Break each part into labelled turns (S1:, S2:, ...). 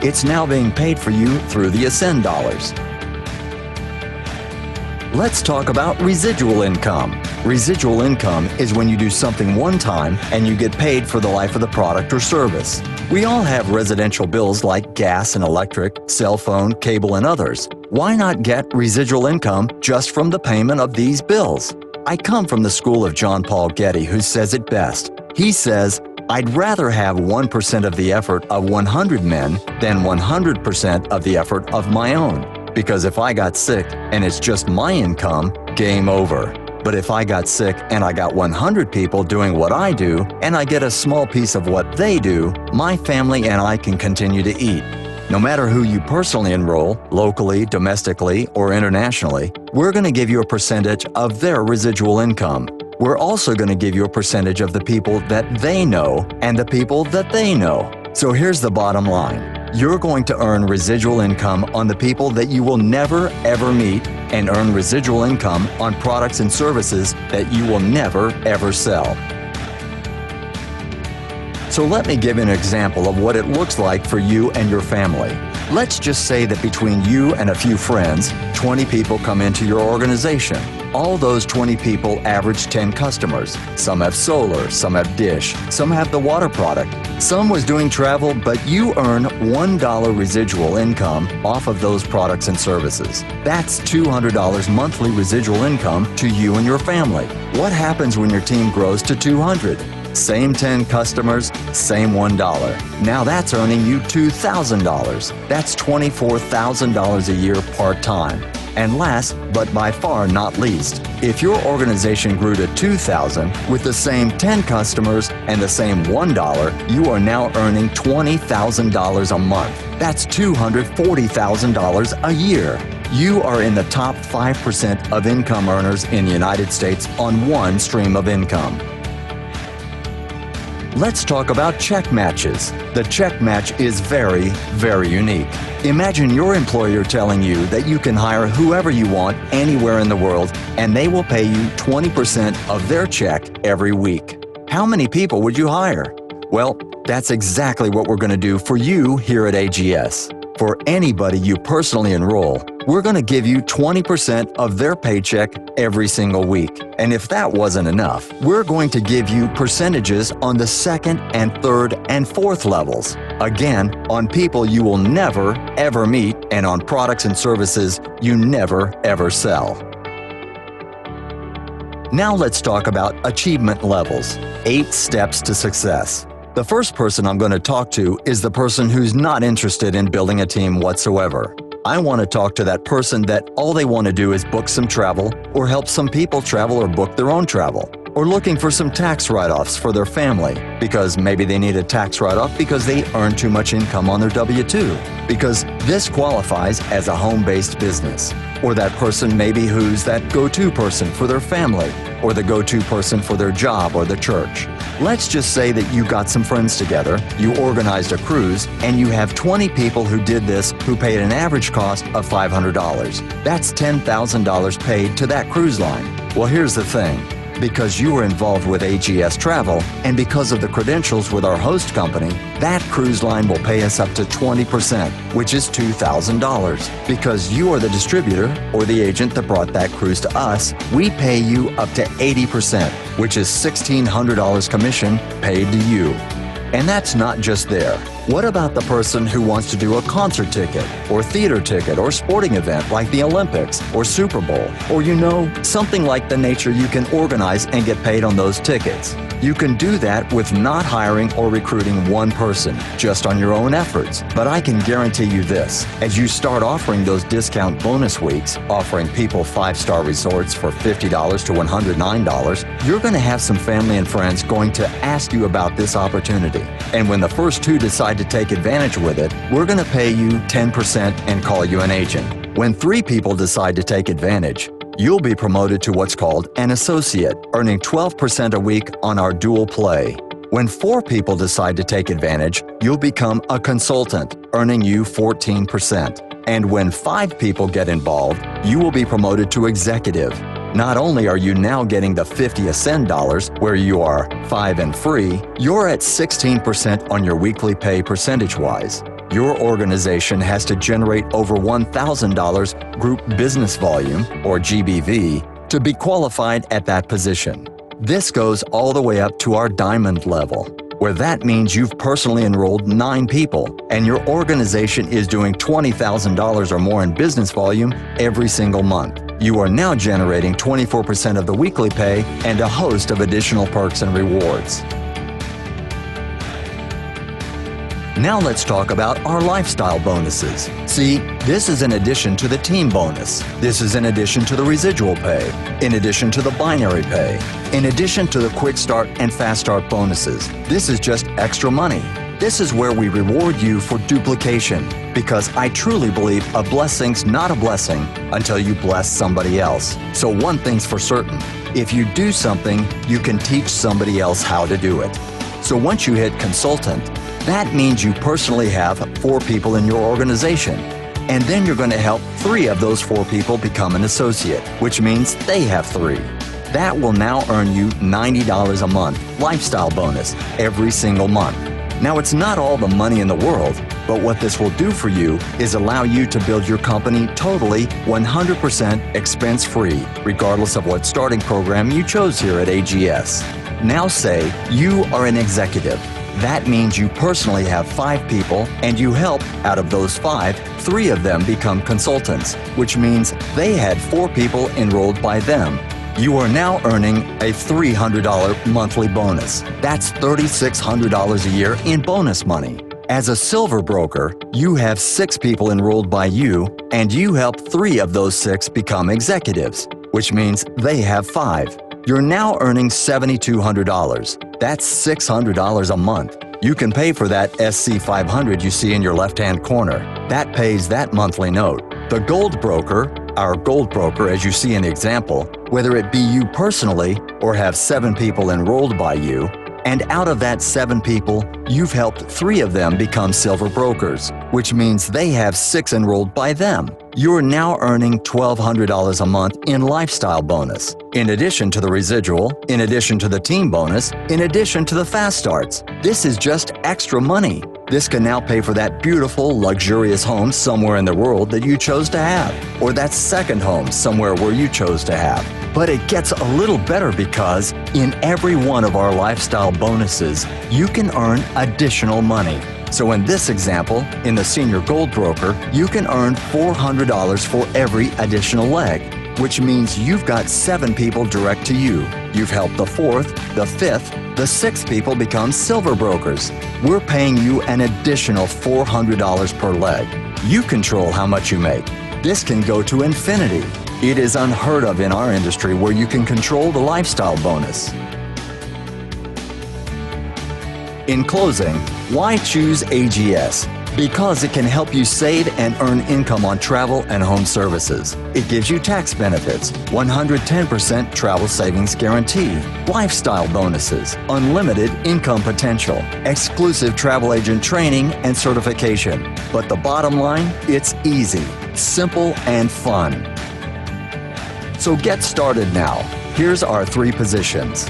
S1: It's now being paid for you through the Ascend dollars. Let's talk about residual income. Residual income is when you do something one time and you get paid for the life of the product or service. We all have residential bills like gas and electric, cell phone, cable, and others. Why not get residual income just from the payment of these bills? I come from the school of John Paul Getty, who says it best. He says, "I'd rather have 1% of the effort of 100 men than 100% of the effort of my own. Because if I got sick and it's just my income, game over. But if I got sick and I got 100 people doing what I do, and I get a small piece of what they do, my family and I can continue to eat." No matter who you personally enroll, locally, domestically, or internationally, we're going to give you a percentage of their residual income. We're also going to give you a percentage of the people that they know and the people that they know. So here's the bottom line. You're going to earn residual income on the people that you will never ever meet and earn residual income on products and services that you will never ever sell. So let me give you an example of what it looks like for you and your family. Let's just say that between you and a few friends, 20 people come into your organization. All those 20 people average 10 customers. Some have solar, some have dish, some have the water product. Some was doing travel, but you earn $1 residual income off of those products and services. That's $200 monthly residual income to you and your family. What happens when your team grows to 200? Same 10 customers, same $1. Now that's earning you $2,000. That's $24,000 a year part-time. And last, but by far not least, if your organization grew to 2,000 with the same 10 customers and the same $1, you are now earning $20,000 a month. That's $240,000 a year. You are in the top 5% of income earners in the United States on one stream of income. Let's talk about check matches. The check match is very, very unique. Imagine your employer telling you that you can hire whoever you want anywhere in the world and they will pay you 20% of their check every week. How many people would you hire? Well, that's exactly what we're going to do for you here at AGS. For anybody you personally enroll, we're going to give you 20% of their paycheck every single week. And if that wasn't enough, we're going to give you percentages on the second and third and fourth levels. Again, on people you will never, ever meet and on products and services you never, ever sell. Now let's talk about achievement levels. 8 steps to success. The first person I'm going to talk to is the person who's not interested in building a team whatsoever. I want to talk to that person that all they want to do is book some travel or help some people travel or book their own travel, or looking for some tax write-offs for their family because maybe they need a tax write-off because they earn too much income on their W-2, because this qualifies as a home-based business. Or that person maybe who's that go-to person for their family or the go-to person for their job or the church. Let's just say that you got some friends together, you organized a cruise, and you have 20 people who did this who paid an average cost of $500. That's $10,000 paid to that cruise line. Well, here's the thing. Because you were involved with AGS Travel and because of the credentials with our host company, that cruise line will pay us up to 20%, which is $2,000. Because you are the distributor or the agent that brought that cruise to us, we pay you up to 80%, which is $1,600 commission paid to you. And that's not just there. What about the person who wants to do a concert ticket or theater ticket or sporting event like the Olympics or Super Bowl, or something like the nature you can organize and get paid on those tickets? You can do that with not hiring or recruiting one person, just on your own efforts. But I can guarantee you this, as you start offering those discount bonus weeks, offering people 5-star resorts for $50 to $109, you're going to have some family and friends going to ask you about this opportunity. And when the first 2 decide to take advantage with it, we're going to pay you 10% and call you an agent. When 3 people decide to take advantage, you'll be promoted to what's called an associate, earning 12% a week on our dual play. When 4 people decide to take advantage, you'll become a consultant, earning you 14%. And when 5 people get involved, you will be promoted to executive. Not only are you now getting the 50 Ascend dollars, where you are 5 and free, you're at 16% on your weekly pay percentage-wise. Your organization has to generate over $1,000 group business volume, or GBV, to be qualified at that position. This goes all the way up to our diamond level, where that means you've personally enrolled 9 people and your organization is doing $20,000 or more in business volume every single month. You are now generating 24% of the weekly pay and a host of additional perks and rewards. Now let's talk about our lifestyle bonuses. See, this is in addition to the team bonus. This is in addition to the residual pay, in addition to the binary pay, in addition to the quick start and fast start bonuses. This is just extra money. This is where we reward you for duplication, because I truly believe a blessing's not a blessing until you bless somebody else. So one thing's for certain, if you do something, you can teach somebody else how to do it. So once you hit consultant, that means you personally have 4 people in your organization. And then you're going to help 3 of those 4 people become an associate, which means they have 3. That will now earn you $90 a month lifestyle bonus every single month. Now, it's not all the money in the world, but what this will do for you is allow you to build your company totally 100% expense-free, regardless of what starting program you chose here at AGS. Now say you are an executive. That means you personally have 5 people and you help, out of those 5, 3 of them become consultants, which means they had 4 people enrolled by them. You are now earning a $300 monthly bonus. That's $3,600 a year in bonus money. As a silver broker, you have 6 people enrolled by you and you help 3 of those 6 become executives, which means they have 5. You're now earning $7,200. That's $600 a month. You can pay for that SC500 you see in your left-hand corner. That pays that monthly note. The gold broker, our gold broker as you see in the example, whether it be you personally or have 7 people enrolled by you, and out of that 7 people, you've helped 3 of them become silver brokers, which means they have 6 enrolled by them. You're now earning $1,200 a month in lifestyle bonus, in addition to the residual, in addition to the team bonus, in addition to the fast starts. This is just extra money. This can now pay for that beautiful, luxurious home somewhere in the world that you chose to have, or that second home somewhere where you chose to have. But it gets a little better because in every one of our lifestyle bonuses, you can earn additional money. So in this example, in the Senior Gold Broker, you can earn $400 for every additional leg, which means you've got 7 people direct to you. You've helped the 4th, the 5th, the 6th people become silver brokers. We're paying you an additional $400 per leg. You control how much you make. This can go to infinity. It is unheard of in our industry where you can control the lifestyle bonus. In closing, why choose AGS? Because it can help you save and earn income on travel and home services. It gives you tax benefits, 110% travel savings guarantee, lifestyle bonuses, unlimited income potential, exclusive travel agent training and certification. But the bottom line, it's easy, simple, and fun. So get started now. Here's our 3 positions.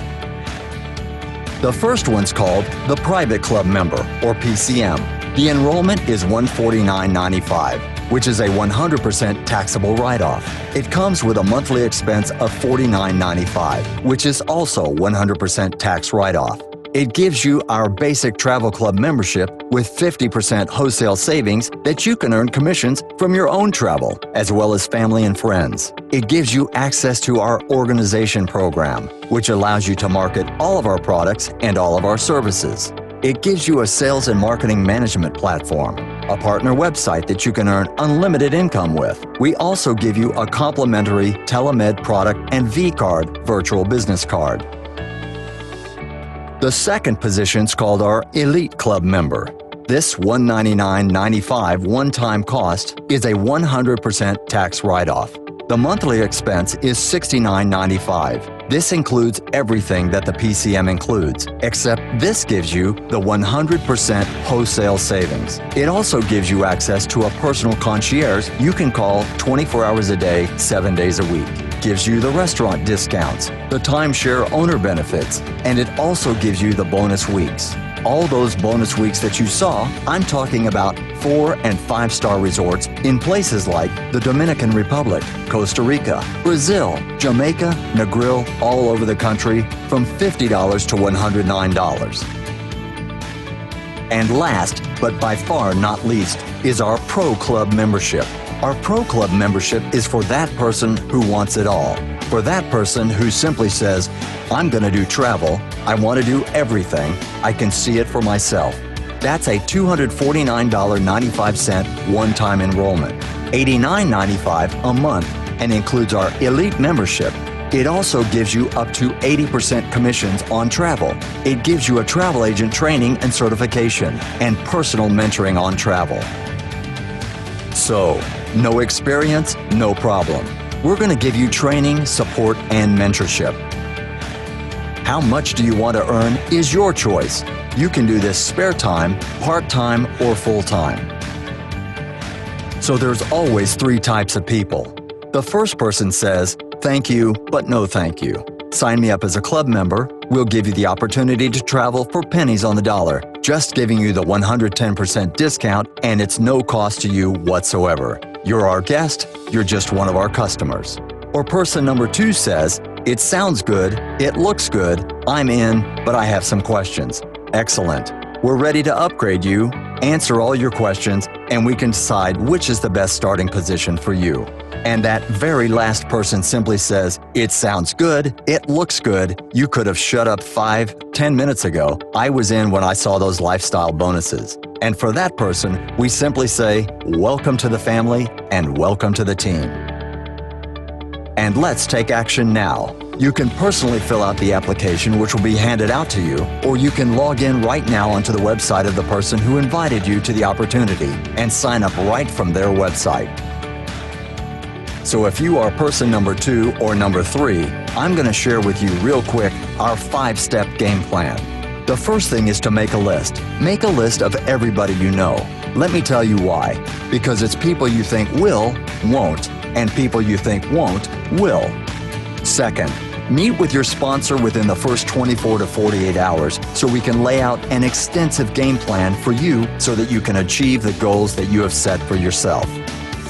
S1: The first one's called the Private Club Member, or PCM. The enrollment is $149.95, which is a 100% taxable write-off. It comes with a monthly expense of $49.95, which is also 100% tax write-off. It gives you our basic travel club membership with 50% wholesale savings that you can earn commissions from your own travel, as well as family and friends. It gives you access to our organization program, which allows you to market all of our products and all of our services. It gives you a sales and marketing management platform, a partner website that you can earn unlimited income with. We also give you a complimentary telemed product and V-Card virtual business card. The second position's called our Elite Club Member. This $199.95 one-time cost is a 100% tax write-off. The monthly expense is $69.95. This includes everything that the PCM includes, except this gives you the 100% wholesale savings. It also gives you access to a personal concierge you can call 24 hours a day, 7 days a week. Gives you the restaurant discounts, the timeshare owner benefits, and it also gives you the bonus weeks. All those bonus weeks that you saw, I'm talking about 4- and 5-star resorts in places like the Dominican Republic, Costa Rica, Brazil, Jamaica, Negril, all over the country from $50 to $109. And last, but by far not least, is our Pro Club membership. Our Pro Club membership is for that person who wants it all. For that person who simply says, I'm going to do travel, I want to do everything, I can see it for myself. That's a $249.95 one-time enrollment, $89.95 a month, and includes our elite membership. It also gives you up to 80% commissions on travel. It gives you a travel agent training and certification, and personal mentoring on travel. So, no experience, no problem. We're going to give you training, support, and mentorship. How much do you want to earn is your choice. You can do this spare time, part-time, or full-time. So there's always 3 types of people. The first person says, thank you, but no thank you. Sign me up as a club member. We'll give you the opportunity to travel for pennies on the dollar, just giving you the 110% discount, and it's no cost to you whatsoever. You're our guest, you're just one of our customers. Or person number 2 says, it sounds good, it looks good, I'm in, but I have some questions. Excellent. We're ready to upgrade you, answer all your questions, and we can decide which is the best starting position for you. And that very last person simply says, it sounds good, it looks good, you could have shut up 5-10 minutes ago. I was in when I saw those lifestyle bonuses. And for that person, we simply say, welcome to the family and welcome to the team. And let's take action now. You can personally fill out the application, which will be handed out to you, or you can log in right now onto the website of the person who invited you to the opportunity and sign up right from their website. So if you are person number 2 or number 3, I'm going to share with you real quick our 5-step game plan. The first thing is to make a list. Make a list of everybody you know. Let me tell you why. Because it's people you think will, won't, and people you think won't, will. Second, meet with your sponsor within the first 24 to 48 hours so we can lay out an extensive game plan for you so that you can achieve the goals that you have set for yourself.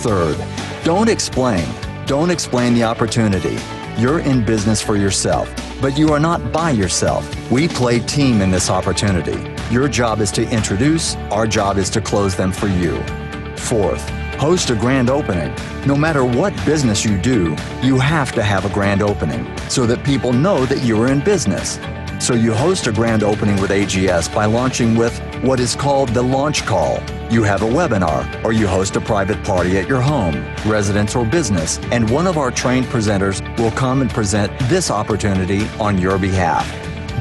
S1: Third, don't explain the opportunity. You're in business for yourself, but you are not by yourself. We play team in this opportunity. Your job is to introduce, our job is to close them for you. Fourth, host a grand opening. No matter what business you do, you have to have a grand opening so that people know that you are in business. So you host a grand opening with AGS by launching with what is called the launch call. You have a webinar, or you host a private party at your home, residence, or business, and one of our trained presenters will come and present this opportunity on your behalf.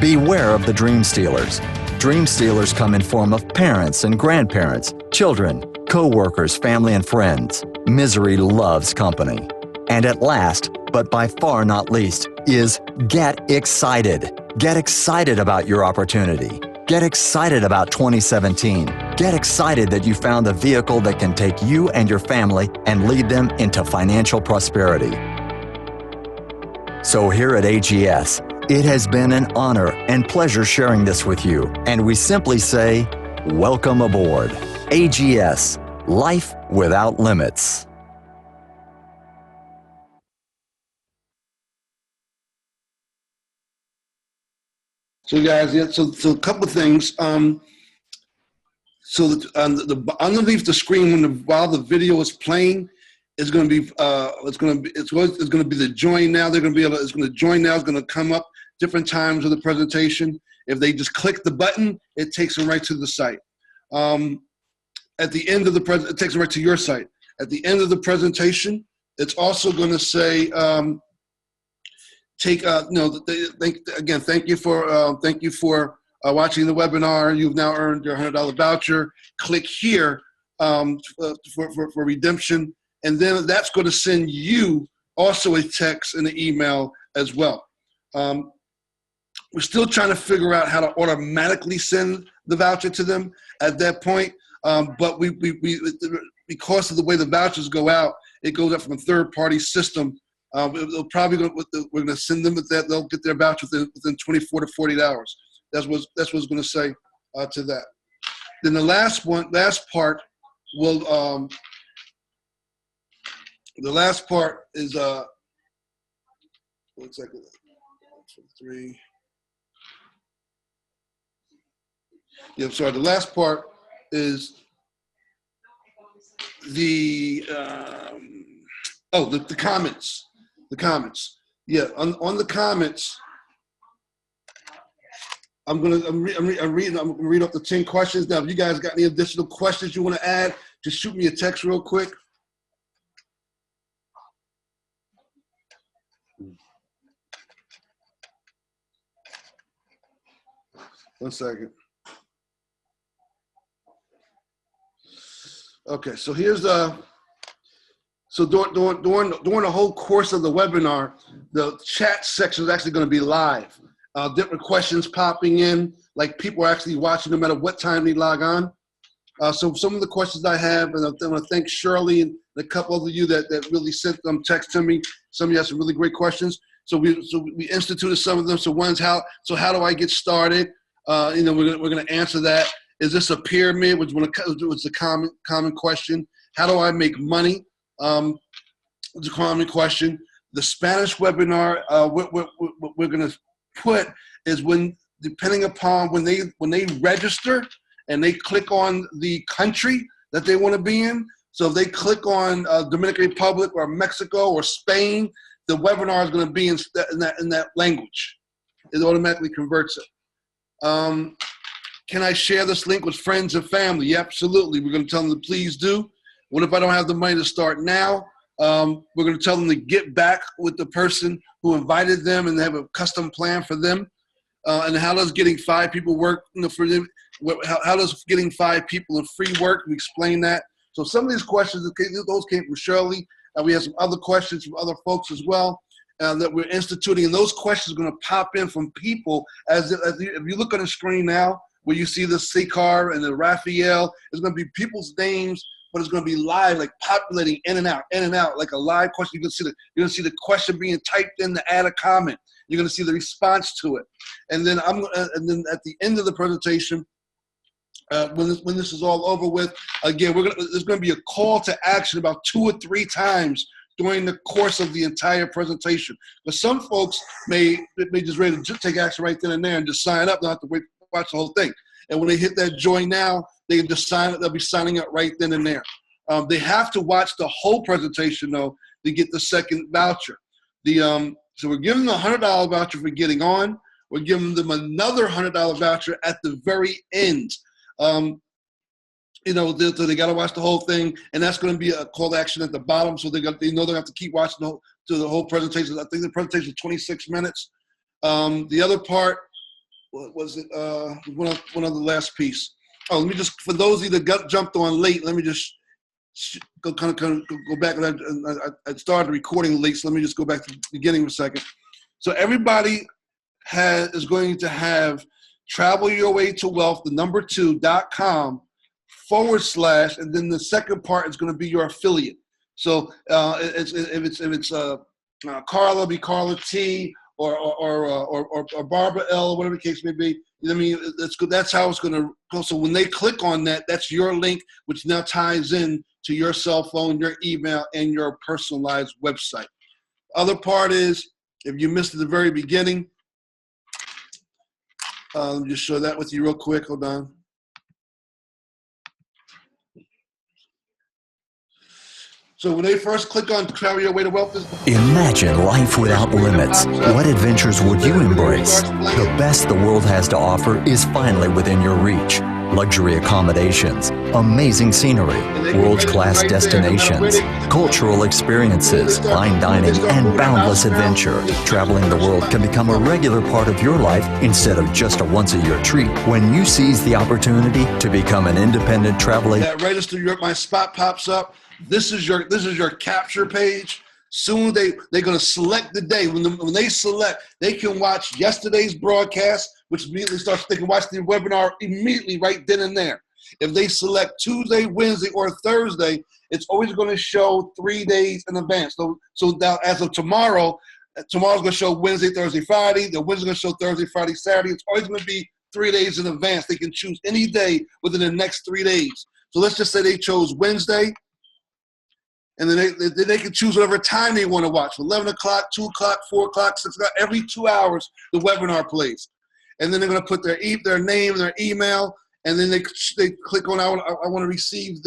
S1: Beware of the dream stealers. Dream stealers come in form of parents and grandparents, children, co-workers, family, and friends. Misery loves company. And at last, but by far not least, is get excited. Get excited about your opportunity. Get excited about 2017. Get excited that you found a vehicle that can take you and your family and lead them into financial prosperity. So here at AGS, it has been an honor and pleasure sharing this with you, and we simply say, welcome aboard. AGS, life without limits.
S2: So guys, yeah, so a couple of things. So underneath the screen while the video is playing, it's going to be the join now. They're going to be able. It's going to join now. It's going to come up different times of the presentation. If they just click the button, it takes them right to the site. At the end of the it takes them right to your site. At the end of the presentation, it's also going to say. Thank you for watching the webinar. You've now earned your $100 voucher. Click here for redemption, and then that's going to send you also a text and an email as well. We're still trying to figure out how to automatically send the voucher to them at that point, but we because of the way the vouchers go out, it goes up from a third-party system. We're going to send them that they'll get their voucher within 24 to 48 hours. That's what it's going to say to that. Then the last part will, the last part is, 1 second, 3. Yeah, I'm sorry, the last part is the comments. The comments. Yeah, on the comments, I'm gonna read off the 10 questions. Now, if you guys got any additional questions you want to add, just shoot me a text real quick. One second. Okay, so here's so during the whole course of the webinar, the chat section is actually going to be live. Different questions popping in, like people are actually watching no matter what time they log on. So some of the questions I have, and I want to thank Shirley and a couple of you that really sent them text to me. Some of you have some really great questions. So we instituted some of them. So one's how do I get started? We're gonna answer that. Is this a pyramid? Which was a common question. How do I make money? It's a common question. The Spanish webinar, what we're gonna put is depending upon when they register and they click on the country that they want to be in. So if they click on Dominican Republic or Mexico or Spain, the webinar is going to be in that language. It automatically converts it. Can I share this link with friends and family? Yeah, absolutely. We're going to tell them to please do. What if I don't have the money to start now? We're going to tell them to get back with the person who invited them and have a custom plan for them. And how does getting 5 people work for them? How does getting 5 people in free work? We explain that. So some of these questions, those came from Shirley. We have some other questions from other folks as well that we're instituting. And those questions are going to pop in from people. If you look on the screen now, where you see the Sikar and the Raphael, it's going to be people's names, but it's going to be live, like populating in and out, like a live question. You're going to see the question being typed in to add a comment. You're going to see the response to it. And then and then at the end of the presentation, when this is all over with, again, there's going to be a call to action about 2 or 3 times during the course of the entire presentation. But some folks may just ready to take action right then and there and just sign up, not have to wait to watch the whole thing. And when they hit that join now, they can just sign up. They'll be signing up right then and there. They have to watch the whole presentation though to get the second voucher. So we're giving them a $100 voucher for getting on. We're giving them another $100 voucher at the very end. So they got to watch the whole thing, and that's going to be a call to action at the bottom. So they know they have to keep watching the whole presentation. I think the presentation is 26 minutes. The other part was it one of the last piece. Oh, let me just, for those of you that jumped on late, let me just go back. I started recording late, so let me just go back to the beginning for a second. So everybody is going to have travelyourwaytowealth, the number 2.com / and then the second part is going to be your affiliate. So if it's Carla, be Carla T, or Barbara L, whatever the case may be. I mean, that's how it's going to go. So when they click on that, that's your link, which now ties in to your cell phone, your email, and your personalized website. Other part is, if you missed at the very beginning, let me just show that with you real quick. Hold on. So when they first click on Travel Your Way to Wealth,
S1: imagine life without limits. What adventures would you embrace? The best the world has to offer is finally within your reach. Luxury accommodations, amazing scenery, world-class destinations, cultural experiences, fine dining, and boundless adventure. Traveling the world can become a regular part of your life instead of just a once-a-year treat when you seize the opportunity to become an independent travel agent.
S2: That register my spot pops up. This is your capture page. Soon they're going to select the day. When they select, they can watch yesterday's broadcast, which immediately starts. They can watch the webinar immediately right then and there. If they select Tuesday, Wednesday, or Thursday, it's always going to show 3 days in advance. So now, as of tomorrow's going to show Wednesday, Thursday, Friday. The Wednesday's going to show Thursday, Friday, Saturday. It's always going to be 3 days in advance. They can choose any day within the next 3 days. So let's just say they chose Wednesday, and then they can choose whatever time they want to watch. 11 o'clock, 2 o'clock, 4 o'clock, 6 o'clock. Every 2 hours, the webinar plays. And then they're going to put their name, their email, and then they click on, I want to receive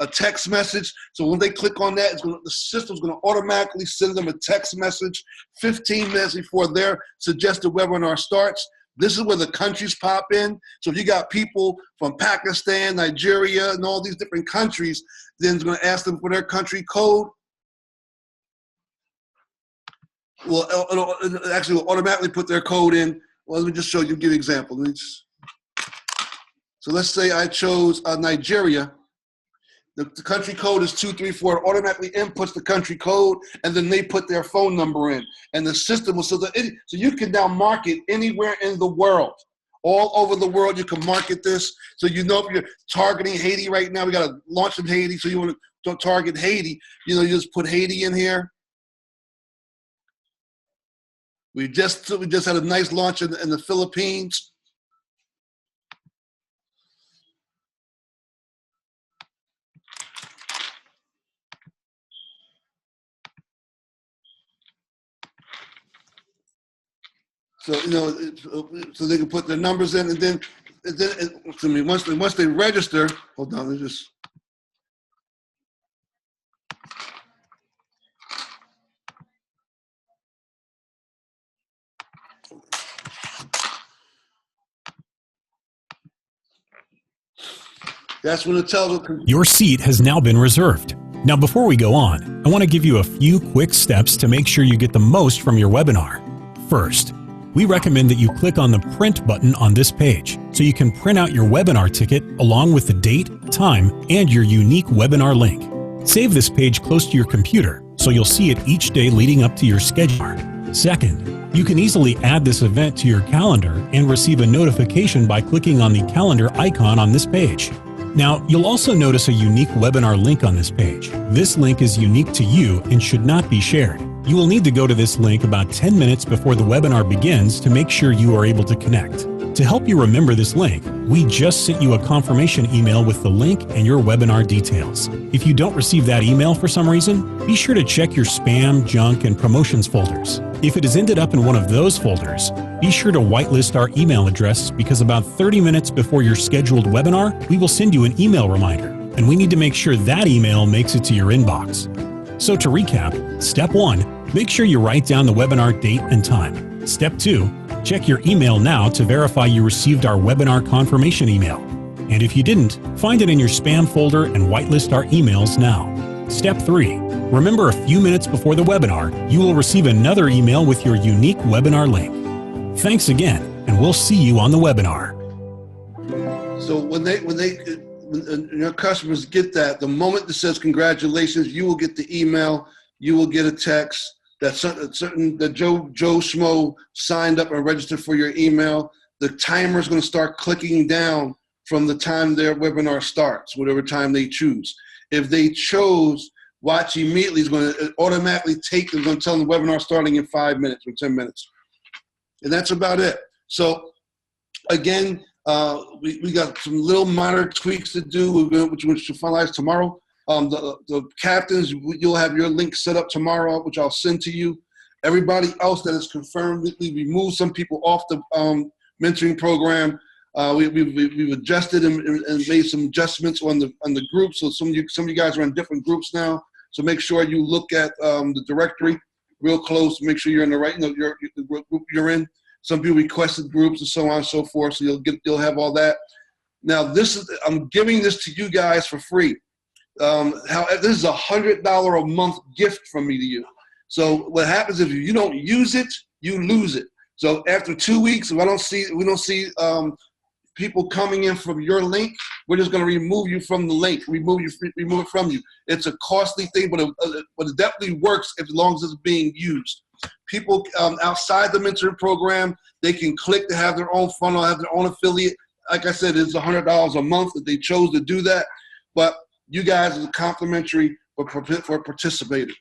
S2: a text message. So when they click on that, the system's going to automatically send them a text message 15 minutes before their suggested webinar starts. This is where the countries pop in. So if you got people from Pakistan, Nigeria, and all these different countries, then it's going to ask them for their country code. Well, it actually will automatically put their code in. Well, let me just show you, give you an example. So let's say I chose Nigeria. The country code is 234. It automatically inputs the country code, and then they put their phone number in. And the system will, so you can now market anywhere in the world. All over the world, you can market this. So you know if you're targeting Haiti right now, we got to launch in Haiti, so you want to target Haiti. You know, you just put Haiti in here. We just had a nice launch in the Philippines. So, you know, so they can put their numbers in, and then once they register, hold on, let me just. That's when it tells them.
S3: Your seat has now been reserved. Now, before we go on, I want to give you a few quick steps to make sure you get the most from your webinar. First, we recommend that you click on the print button on this page so you can print out your webinar ticket along with the date, time, and your unique webinar link. Save this page close to your computer so you'll see it each day leading up to your schedule. Second, you can easily add this event to your calendar and receive a notification by clicking on the calendar icon on this page. Now, you'll also notice a unique webinar link on this page. This link is unique to you and should not be shared. You will need to go to this link about 10 minutes before the webinar begins to make sure you are able to connect. To help you remember this link, we just sent you a confirmation email with the link and your webinar details. If you don't receive that email for some reason, be sure to check your spam, junk, and promotions folders. If it has ended up in one of those folders, be sure to whitelist our email address because about 30 minutes before your scheduled webinar, we will send you an email reminder, and we need to make sure that email makes it to your inbox. So to recap, Step 1, make sure you write down the webinar date and time. Step 2, check your email now to verify you received our webinar confirmation email. And if you didn't, find it in your spam folder and whitelist our emails now. Step 3, remember a few minutes before the webinar, you will receive another email with your unique webinar link. Thanks again, and we'll see you on the webinar.
S2: So when your customers get that, the moment that says congratulations, you will get the email, you will get a text that Joe Schmo signed up and registered for your email. The timer is going to start clicking down from the time their webinar starts, whatever time they choose. If they chose watch immediately, it's going to automatically it's going to tell them the webinar starting in 5 minutes or 10 minutes. And that's about it. So again, we got some little minor tweaks to do, which we should finalize tomorrow. The captains, you'll have your link set up tomorrow, which I'll send to you. Everybody else that is confirmed, we removed some people off the mentoring program. We've adjusted and made some adjustments on the group. So some of you guys are in different groups now. So make sure you look at the directory real close to make sure you're in the right, the group you're in. Some people requested groups and so on and so forth. So you'll have all that. Now I'm giving this to you guys for free. This is $100 a month gift from me to you. So what happens if you don't use it, you lose it. So after 2 weeks, if we don't see people coming in from your link, we're just going to remove you from the link. Remove it from you. It's a costly thing, but it definitely works as long as it's being used. People outside the mentoring program, they can click to have their own funnel, have their own affiliate. Like I said, it's $100 a month if they chose to do that. But you guys is complimentary for participating.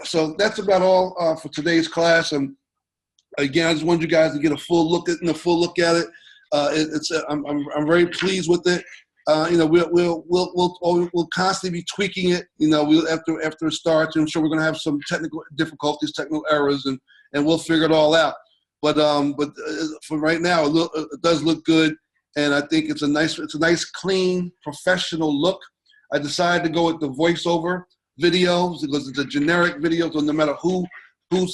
S2: So that's about all for today's class. And again, I just wanted you guys to get a full look at it. I'm very pleased with it. You know, we'll constantly be tweaking it. You know, after it starts, I'm sure we're going to have some technical difficulties, technical errors, and we'll figure it all out. But for right now, it does look good, and I think it's a nice, clean, professional look. I decided to go with the voiceover videos because it's a generic video, so no matter who's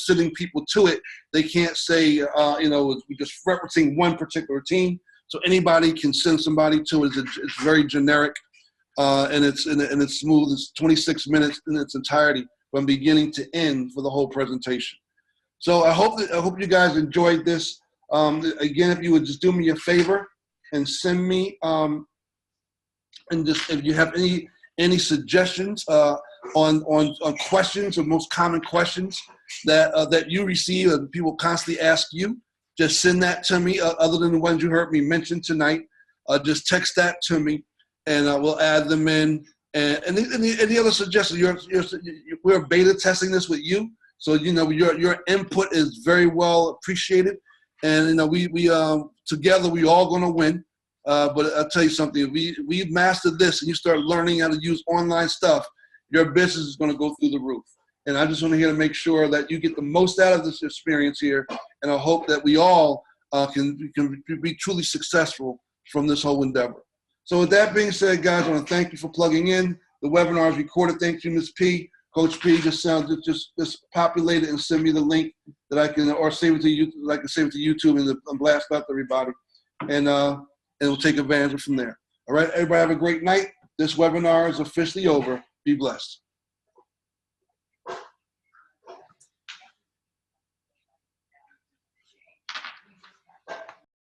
S2: sending people to it, they can't say, you know, we're just referencing one particular team. So anybody can send somebody to it. It's very generic, and it's smooth. It's 26 minutes in its entirety from beginning to end for the whole presentation. So I hope you guys enjoyed this. Again, if you would just do me a favor and send me and just if you have any suggestions on questions or most common questions that you receive and people constantly ask you. Just send that to me, other than the ones you heard me mention tonight. Just text that to me, and we'll add them in. And any other suggestions? We're beta testing this with you, so you know your input is very well appreciated. And you know we together we all going to win. But I'll tell you something: we mastered this, and you start learning how to use online stuff, your business is going to go through the roof. And I just want to here to make sure that you get the most out of this experience here, and I hope that we all can be truly successful from this whole endeavor. So with that being said, guys, I want to thank you for plugging in. The webinar is recorded. Thank you, Ms. P. Coach P. Just populate it and send me the link that I can, or save it to you. I can save it to YouTube and blast out to everybody, and we'll take advantage from there. All right, everybody have a great night. This webinar is officially over. Be blessed.